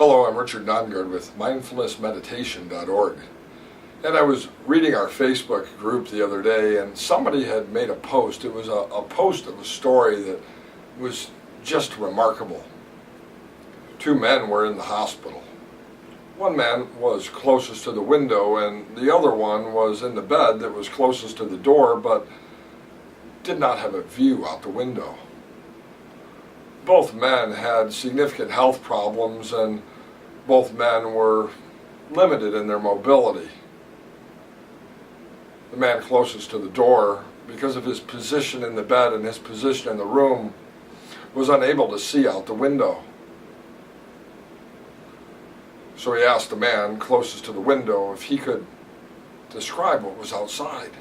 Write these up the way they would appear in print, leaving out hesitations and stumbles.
Hello, I'm Richard Nongard with mindfulnessmeditation.org. And I was reading our Facebook group the other day, and somebody had made a post. It was a post of a story that was just remarkable. Two men were in the hospital. One man was closest to the window, and the other one was in the bed that was closest to the door, but did not have a view out the window. Both men had significant health problems, and both men were limited in their mobility. The man closest to the door, because of his position in the bed and his position in the room, was unable to see out the window. So he asked the man closest to the window if he could describe what was outside.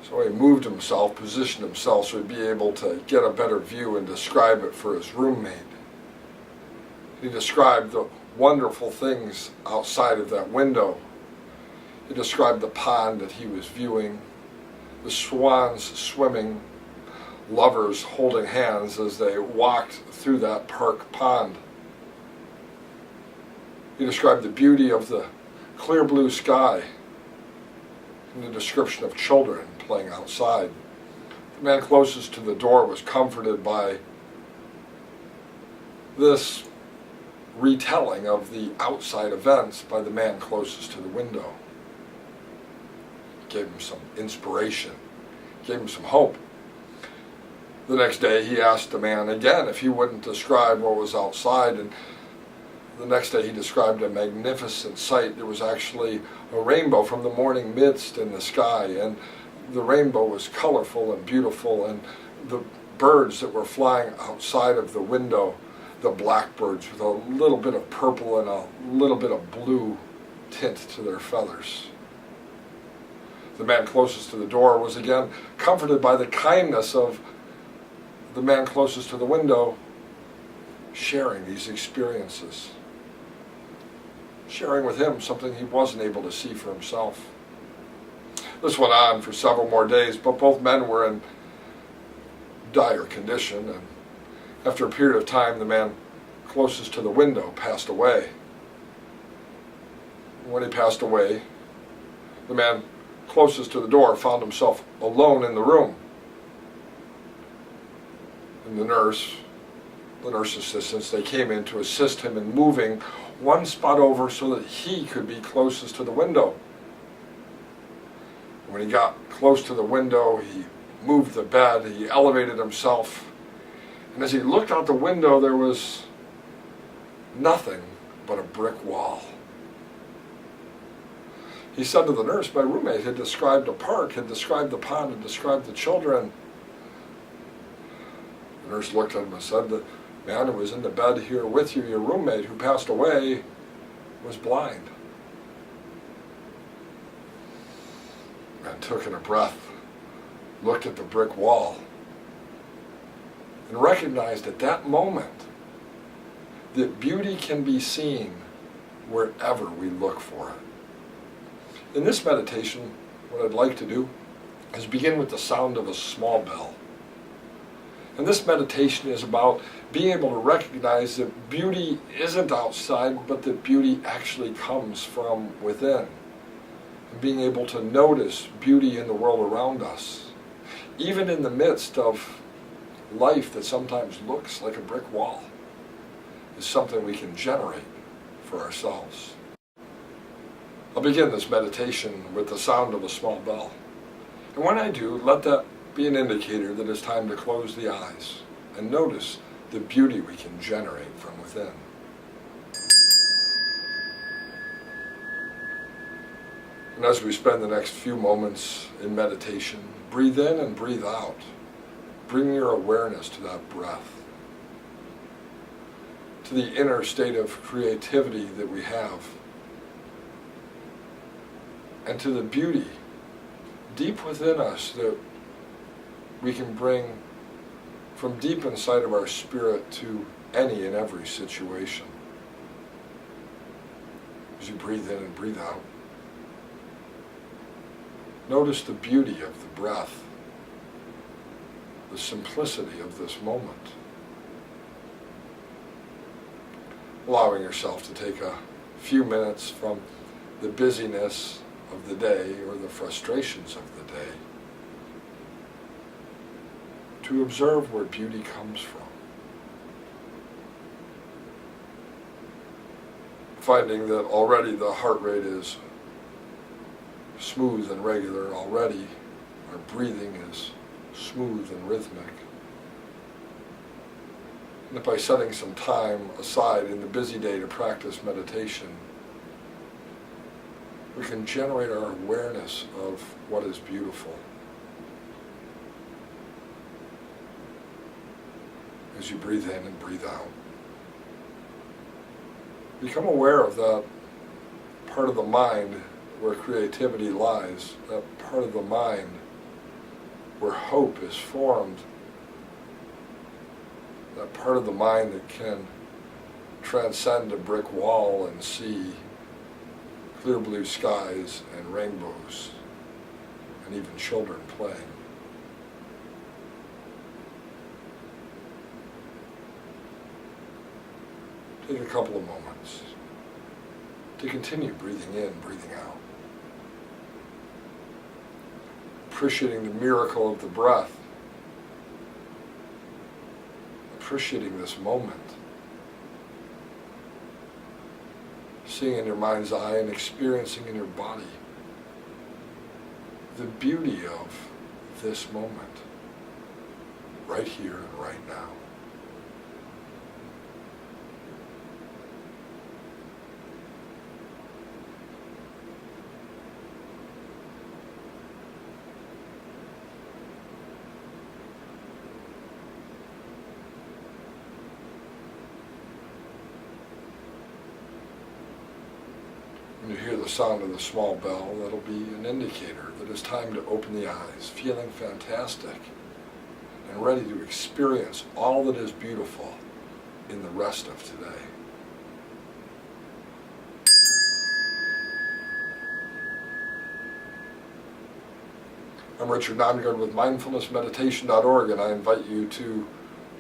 So he moved himself, positioned himself so he'd be able to get a better view and describe it for his roommate. He described the wonderful things outside of that window. He described the pond that he was viewing, the swans swimming, lovers holding hands as they walked through that park pond. He described the beauty of the clear blue sky and the description of children playing outside. The man closest to the door was comforted by this retelling of the outside events by the man closest to the window. It gave him some inspiration, gave him some hope. The next day he asked the man again if he wouldn't describe what was outside, and the next day he described a magnificent sight. There was actually a rainbow from the morning mist in the sky, and the rainbow was colorful and beautiful, and the birds that were flying outside of the window, the blackbirds with a little bit of purple and a little bit of blue tint to their feathers. The man closest to the door was again comforted by the kindness of the man closest to the window, sharing these experiences, sharing with him something he wasn't able to see for himself. This went on for several more days, but both men were in dire condition, and after a period of time, the man closest to the window passed away. When he passed away, the man closest to the door found himself alone in the room. And the nurse assistants, they came in to assist him in moving one spot over so that he could be closest to the window. When he got close to the window, he moved the bed, he elevated himself, and as he looked out the window, there was nothing but a brick wall. He said to the nurse, my roommate had described a park, had described the pond, had described the children. The nurse looked at him and said, the man who was in the bed here with you, your roommate who passed away, was blind. The man took in a breath, looked at the brick wall, and recognized at that moment that beauty can be seen wherever we look for it. In this meditation, what I'd like to do is begin with the sound of a small bell. And this meditation is about being able to recognize that beauty isn't outside, but that beauty actually comes from within. And being able to notice beauty in the world around us, even in the midst of life that sometimes looks like a brick wall, is something we can generate for ourselves. I'll begin this meditation with the sound of a small bell. And when I do, let that be an indicator that it's time to close the eyes and notice the beauty we can generate from within. And as we spend the next few moments in meditation, breathe in and breathe out. Bring your awareness to that breath, to the inner state of creativity that we have, and to the beauty deep within us that we can bring from deep inside of our spirit to any and every situation. As you breathe in and breathe out, notice the beauty of the breath, the simplicity of this moment. allowing yourself to take a few minutes from the busyness of the day or the frustrations of the day to observe where beauty comes from. Finding that already the heart rate is smooth and regular, already our breathing is smooth and rhythmic. And that by setting some time aside in the busy day to practice meditation, we can generate our awareness of what is beautiful. As you breathe in and breathe out, become aware of that part of the mind where creativity lies, that part of the mind where hope is formed, that part of the mind that can transcend a brick wall and see clear blue skies and rainbows and even children playing. Take a couple of moments to continue breathing in, breathing out. Appreciating the miracle of the breath. Appreciating this moment. Seeing in your mind's eye and experiencing in your body the beauty of this moment, right here and right now. When you hear the sound of the small bell, that'll be an indicator that it's time to open the eyes, feeling fantastic and ready to experience all that is beautiful in the rest of today. I'm Richard Nongard with mindfulnessmeditation.org, and I invite you to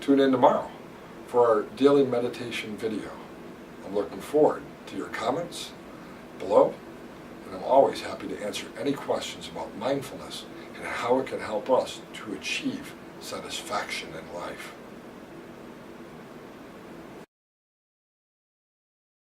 tune in tomorrow for our daily meditation video. I'm looking forward to your comments below, and I'm always happy to answer any questions about mindfulness and how it can help us to achieve satisfaction in life.